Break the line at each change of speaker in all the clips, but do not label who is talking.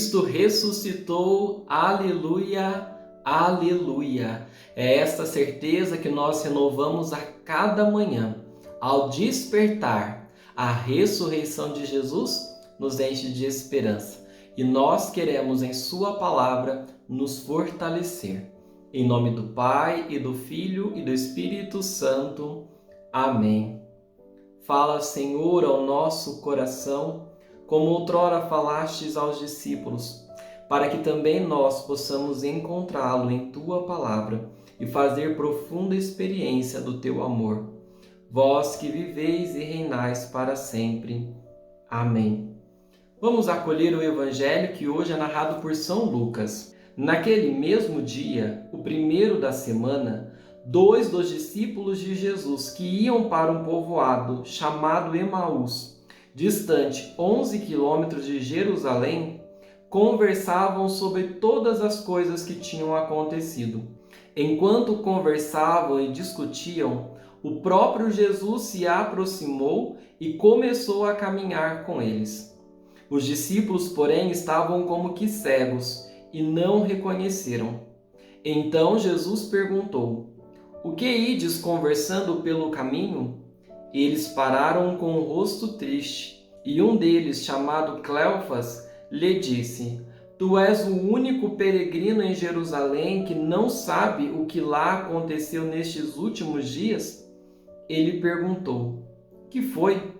Cristo ressuscitou, aleluia, aleluia. É esta certeza que nós renovamos a cada manhã. Ao despertar, a ressurreição de Jesus nos enche de esperança. E nós queremos, em Sua palavra, nos fortalecer. Em nome do Pai, e do Filho, e do Espírito Santo. Amém. Fala, Senhor, ao nosso coração, como outrora falastes aos discípulos, para que também nós possamos encontrá-lo em Tua palavra e fazer profunda experiência do Teu amor. Vós que viveis e reinais para sempre. Amém. Vamos acolher o Evangelho que hoje é narrado por São Lucas. Naquele mesmo dia, o primeiro da semana, 2 dos discípulos de Jesus que iam para um povoado chamado Emaús, distante 11 quilômetros de Jerusalém, conversavam sobre todas as coisas que tinham acontecido. Enquanto conversavam e discutiam, o próprio Jesus se aproximou e começou a caminhar com eles. Os discípulos, porém, estavam como que cegos e não reconheceram. Então Jesus perguntou: "O que ides conversando pelo caminho?" Eles pararam com o rosto triste, e um deles, chamado Cleofas, lhe disse: "Tu és o único peregrino em Jerusalém que não sabe o que lá aconteceu nestes últimos dias?" Ele perguntou: "Que foi?"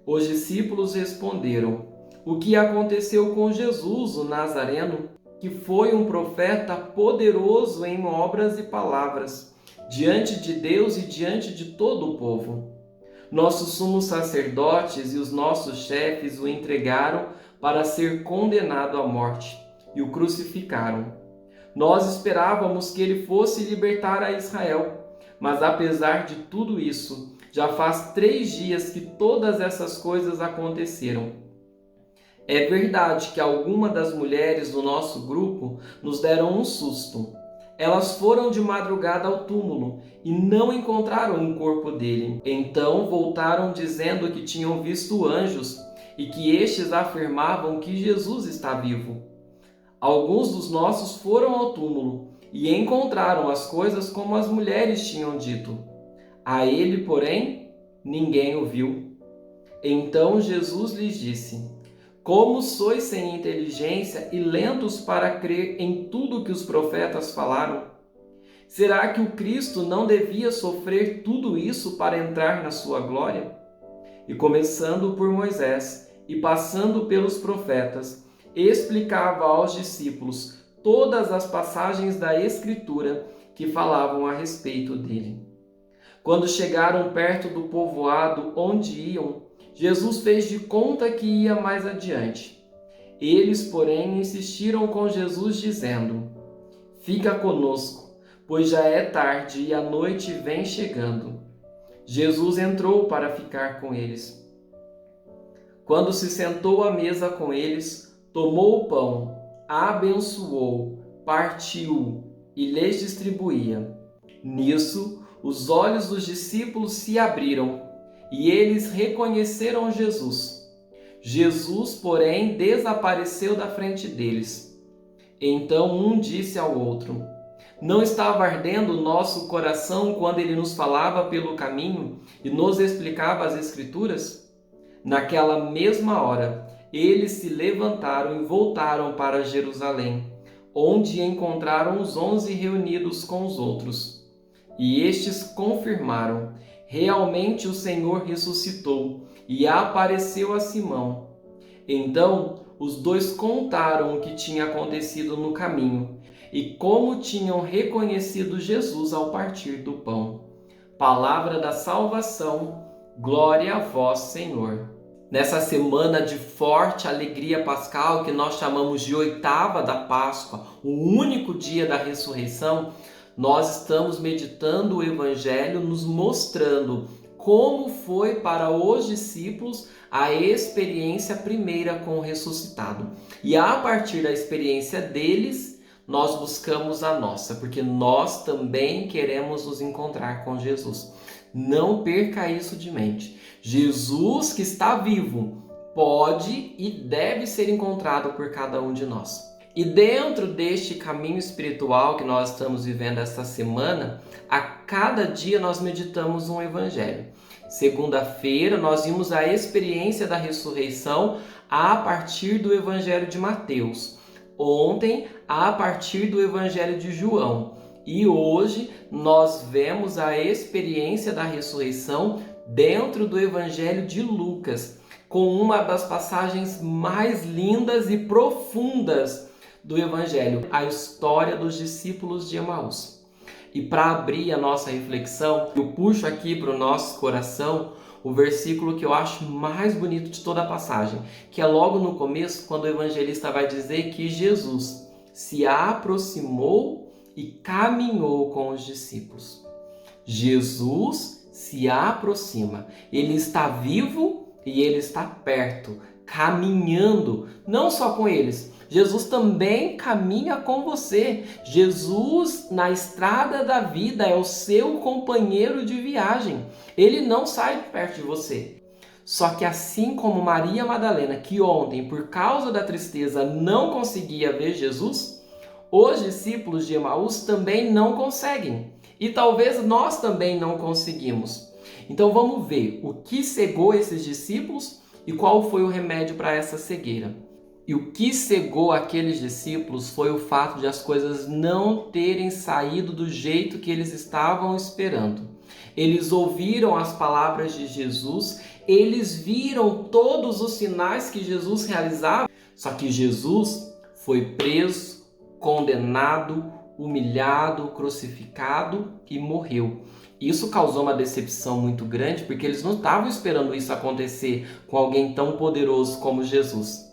Os discípulos responderam: "O que aconteceu com Jesus, o Nazareno, que foi um profeta poderoso em obras e palavras, diante de Deus e diante de todo o povo. Nossos sumos sacerdotes e os nossos chefes o entregaram para ser condenado à morte e o crucificaram. Nós esperávamos que ele fosse libertar a Israel, mas apesar de tudo isso, já faz 3 dias que todas essas coisas aconteceram. É verdade que algumas das mulheres do nosso grupo nos deram um susto. Elas foram de madrugada ao túmulo e não encontraram o corpo dele. Então voltaram dizendo que tinham visto anjos e que estes afirmavam que Jesus está vivo. Alguns dos nossos foram ao túmulo e encontraram as coisas como as mulheres tinham dito. A ele, porém, ninguém o viu." Então Jesus lhes disse: "Como sois sem inteligência e lentos para crer em tudo que os profetas falaram? Será que o Cristo não devia sofrer tudo isso para entrar na sua glória?" E começando por Moisés e passando pelos profetas, explicava aos discípulos todas as passagens da Escritura que falavam a respeito dele. Quando chegaram perto do povoado onde iam, Jesus fez de conta que ia mais adiante. Eles, porém, insistiram com Jesus, dizendo: "Fica conosco, pois já é tarde e a noite vem chegando." Jesus entrou para ficar com eles. Quando se sentou à mesa com eles, tomou o pão, abençoou, partiu e lhes distribuía. Nisso, os olhos dos discípulos se abriram e eles reconheceram Jesus. Jesus, porém, desapareceu da frente deles. Então um disse ao outro: "Não estava ardendo o nosso coração quando ele nos falava pelo caminho e nos explicava as Escrituras?" Naquela mesma hora, eles se levantaram e voltaram para Jerusalém, onde encontraram os 11 reunidos com os outros. E estes confirmaram: realmente o Senhor ressuscitou e apareceu a Simão. Então, os dois contaram o que tinha acontecido no caminho e como tinham reconhecido Jesus ao partir do pão. Palavra da salvação, glória a vós, Senhor. Nessa semana de forte alegria pascal, que nós chamamos de oitava da Páscoa, o único dia da ressurreição, nós estamos meditando o Evangelho, nos mostrando como foi para os discípulos a experiência primeira com o ressuscitado. E a partir da experiência deles, nós buscamos a nossa, porque nós também queremos nos encontrar com Jesus. Não perca isso de mente. Jesus, que está vivo, pode e deve ser encontrado por cada um de nós. E dentro deste caminho espiritual que nós estamos vivendo esta semana, a cada dia nós meditamos um evangelho. Segunda-feira nós vimos a experiência da ressurreição a partir do evangelho de Mateus. Ontem, a partir do evangelho de João. E hoje nós vemos a experiência da ressurreição dentro do evangelho de Lucas, com uma das passagens mais lindas e profundas do evangelho, a história dos discípulos de Emaús. E para abrir a nossa reflexão, eu puxo aqui para o nosso coração o versículo que eu acho mais bonito de toda a passagem, que é logo no começo, quando o evangelista vai dizer que Jesus se aproximou e caminhou com os discípulos. Jesus se aproxima, ele está vivo e ele está perto, caminhando, não só com eles. Jesus também caminha com você. Jesus, na estrada da vida, é o seu companheiro de viagem. Ele não sai de perto de você. Só que assim como Maria Madalena, que ontem, por causa da tristeza, não conseguia ver Jesus, os discípulos de Emaús também não conseguem. E talvez nós também não conseguimos. Então vamos ver o que cegou esses discípulos e qual foi o remédio para essa cegueira. E o que cegou aqueles discípulos foi o fato de as coisas não terem saído do jeito que eles estavam esperando. Eles ouviram as palavras de Jesus, eles viram todos os sinais que Jesus realizava, só que Jesus foi preso, condenado, humilhado, crucificado e morreu. Isso causou uma decepção muito grande, porque eles não estavam esperando isso acontecer com alguém tão poderoso como Jesus.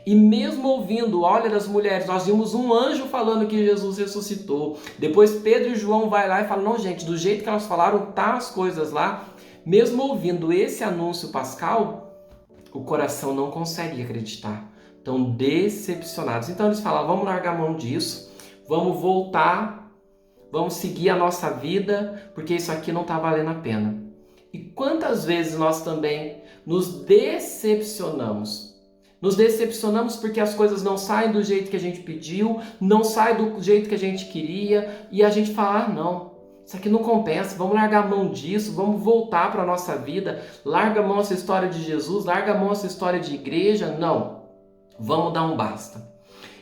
E mesmo ouvindo, olha das mulheres, nós vimos um anjo falando que Jesus ressuscitou. Depois Pedro e João vai lá e falam, não gente, do jeito que elas falaram, tá as coisas lá. Mesmo ouvindo esse anúncio pascal, o coração não consegue acreditar. Estão decepcionados. Então eles falam, vamos largar a mão disso, vamos voltar, vamos seguir a nossa vida, porque isso aqui não está valendo a pena. E quantas vezes nós também nos decepcionamos? Nos decepcionamos porque as coisas não saem do jeito que a gente pediu, não saem do jeito que a gente queria, e a gente fala, não, isso aqui não compensa, vamos largar a mão disso, vamos voltar para a nossa vida, larga a mão essa história de Jesus, larga a mão essa história de igreja, não, vamos dar um basta.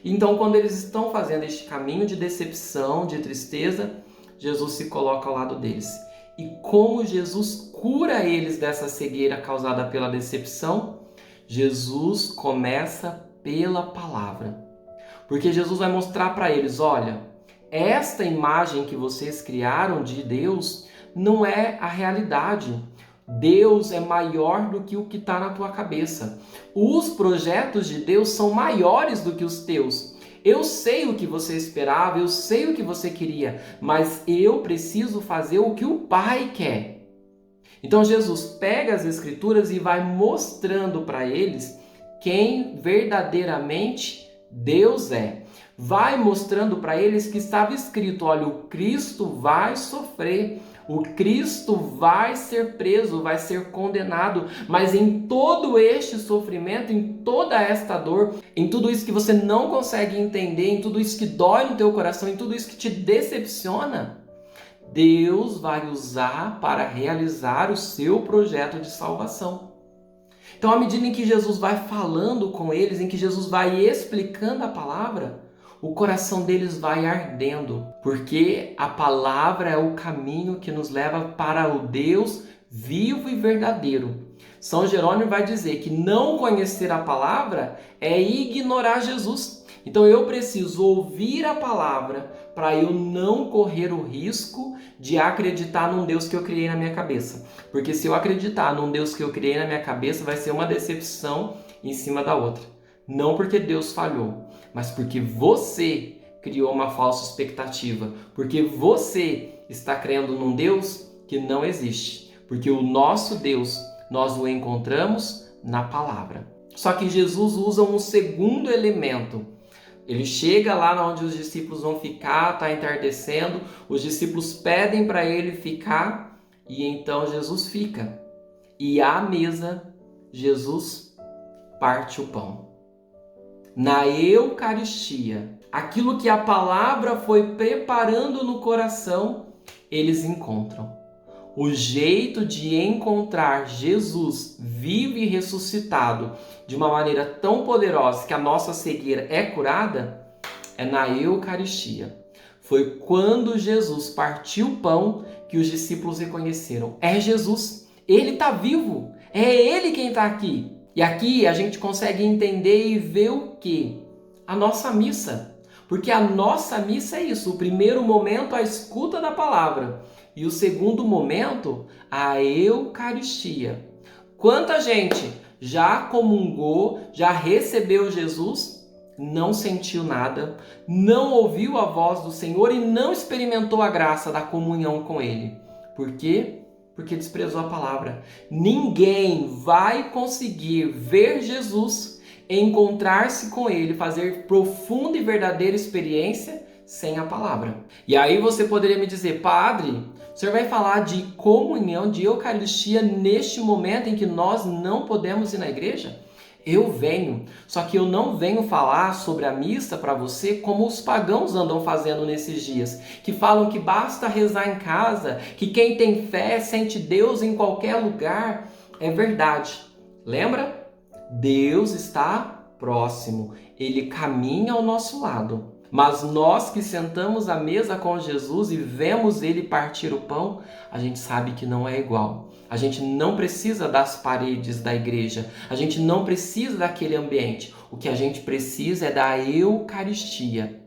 Então, quando eles estão fazendo este caminho de decepção, de tristeza, Jesus se coloca ao lado deles. E como Jesus cura eles dessa cegueira causada pela decepção, Jesus começa pela palavra. Porque Jesus vai mostrar para eles, olha, esta imagem que vocês criaram de Deus não é a realidade. Deus é maior do que o que está na tua cabeça. Os projetos de Deus são maiores do que os teus. Eu sei o que você esperava, eu sei o que você queria, mas eu preciso fazer o que o Pai quer. Então Jesus pega as Escrituras e vai mostrando para eles quem verdadeiramente Deus é. Vai mostrando para eles que estava escrito, olha, o Cristo vai sofrer, o Cristo vai ser preso, vai ser condenado, mas em todo este sofrimento, em toda esta dor, em tudo isso que você não consegue entender, em tudo isso que dói no teu coração, em tudo isso que te decepciona, Deus vai usar para realizar o seu projeto de salvação. Então, à medida em que Jesus vai falando com eles, em que Jesus vai explicando a palavra, o coração deles vai ardendo, porque a palavra é o caminho que nos leva para o Deus vivo e verdadeiro. São Jerônimo vai dizer que não conhecer a palavra é ignorar Jesus. Então eu preciso ouvir a palavra para eu não correr o risco de acreditar num Deus que eu criei na minha cabeça. Porque se eu acreditar num Deus que eu criei na minha cabeça, vai ser uma decepção em cima da outra. Não porque Deus falhou, mas porque você criou uma falsa expectativa. Porque você está crendo num Deus que não existe. Porque o nosso Deus, nós o encontramos na palavra. Só que Jesus usa um segundo elemento. Ele chega lá onde os discípulos vão ficar, está entardecendo, os discípulos pedem para ele ficar e então Jesus fica. E à mesa, Jesus parte o pão. Na Eucaristia, aquilo que a palavra foi preparando no coração, eles encontram. O jeito de encontrar Jesus vivo e ressuscitado de uma maneira tão poderosa que a nossa cegueira é curada é na Eucaristia. Foi quando Jesus partiu o pão que os discípulos reconheceram. É Jesus, Ele está vivo, é Ele quem está aqui. E aqui a gente consegue entender e ver o quê? A nossa missa. Porque a nossa missa é isso, o primeiro momento a escuta da palavra e o segundo momento a Eucaristia. Quanta gente já comungou, já recebeu Jesus, não sentiu nada, não ouviu a voz do Senhor e não experimentou a graça da comunhão com Ele. Por quê? Porque desprezou a palavra. Ninguém vai conseguir ver Jesus, encontrar-se com Ele, fazer profunda e verdadeira experiência sem a palavra. E aí você poderia me dizer, padre, o senhor vai falar de comunhão, de Eucaristia neste momento em que nós não podemos ir na igreja? Eu venho, só que eu não venho falar sobre a missa para você como os pagãos andam fazendo nesses dias, que falam que basta rezar em casa, que quem tem fé sente Deus em qualquer lugar. É verdade. Lembra? Deus está próximo, Ele caminha ao nosso lado. Mas nós que sentamos à mesa com Jesus e vemos Ele partir o pão, a gente sabe que não é igual. A gente não precisa das paredes da igreja, a gente não precisa daquele ambiente. O que a gente precisa é da Eucaristia.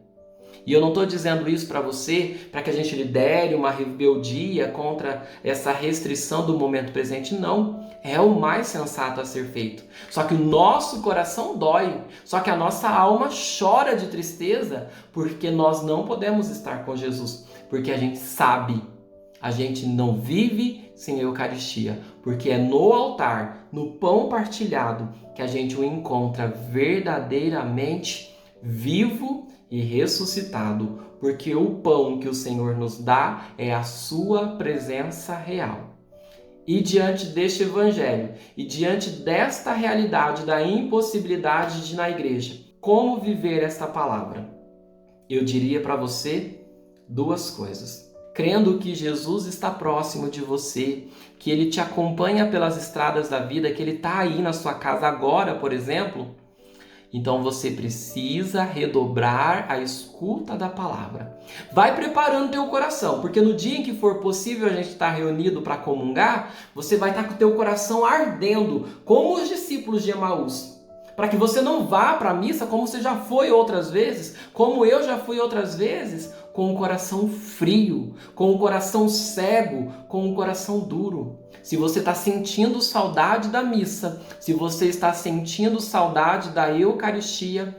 E eu não estou dizendo isso para você para que a gente lidere uma rebeldia contra essa restrição do momento presente. Não, é o mais sensato a ser feito. Só que o nosso coração dói, só que a nossa alma chora de tristeza porque nós não podemos estar com Jesus. Porque a gente sabe, a gente não vive sem a Eucaristia. Porque é no altar, no pão partilhado, que a gente o encontra verdadeiramente vivo e ressuscitado, porque o pão que o Senhor nos dá é a sua presença real. E diante deste evangelho, e diante desta realidade da impossibilidade de ir na igreja, como viver esta palavra? Eu diria para você duas coisas. Crendo que Jesus está próximo de você, que Ele te acompanha pelas estradas da vida, que Ele está aí na sua casa agora, por exemplo, então você precisa redobrar a escuta da palavra. Vai preparando teu coração, porque no dia em que for possível a gente estar reunido para comungar, você vai estar com o teu coração ardendo, como os discípulos de Emaús. Para que você não vá para a missa como você já foi outras vezes, como eu já fui outras vezes, com o coração frio, com o coração cego, com o coração duro. Se você está sentindo saudade da missa, se você está sentindo saudade da Eucaristia,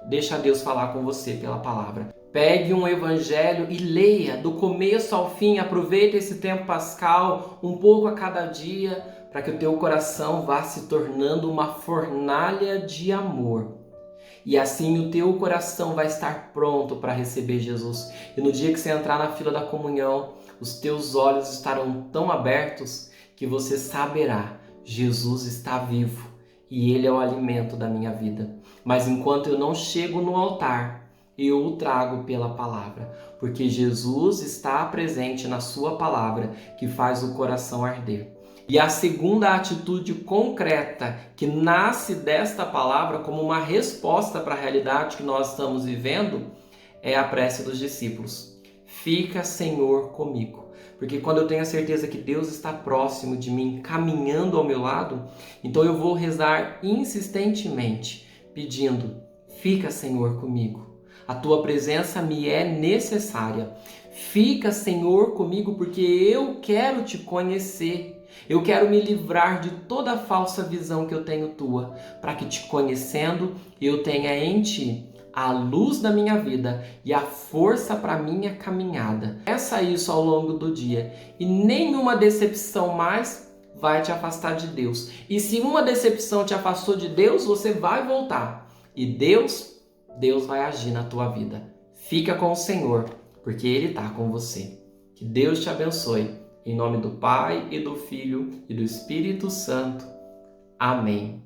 deixa Deus falar com você pela palavra. Pegue um evangelho e leia do começo ao fim, aproveite esse tempo pascal, um pouco a cada dia, para que o teu coração vá se tornando uma fornalha de amor. E assim o teu coração vai estar pronto para receber Jesus. E no dia que você entrar na fila da comunhão, os teus olhos estarão tão abertos que você saberá, Jesus está vivo e Ele é o alimento da minha vida. Mas enquanto eu não chego no altar, eu o trago pela palavra, porque Jesus está presente na sua palavra que faz o coração arder. E a segunda atitude concreta que nasce desta palavra como uma resposta para a realidade que nós estamos vivendo é a prece dos discípulos. Fica, Senhor, comigo. Porque quando eu tenho a certeza que Deus está próximo de mim, caminhando ao meu lado, então eu vou rezar insistentemente, pedindo, fica, Senhor, comigo. A tua presença me é necessária. Fica, Senhor, comigo, porque eu quero te conhecer. Eu quero me livrar de toda a falsa visão que eu tenho tua, para que te conhecendo, eu tenha em ti a luz da minha vida e a força para a minha caminhada. Peça isso ao longo do dia e nenhuma decepção mais vai te afastar de Deus. E se uma decepção te afastou de Deus, você vai voltar. E Deus vai agir na tua vida. Fica com o Senhor, porque Ele está com você. Que Deus te abençoe. Em nome do Pai, e do Filho, e do Espírito Santo. Amém.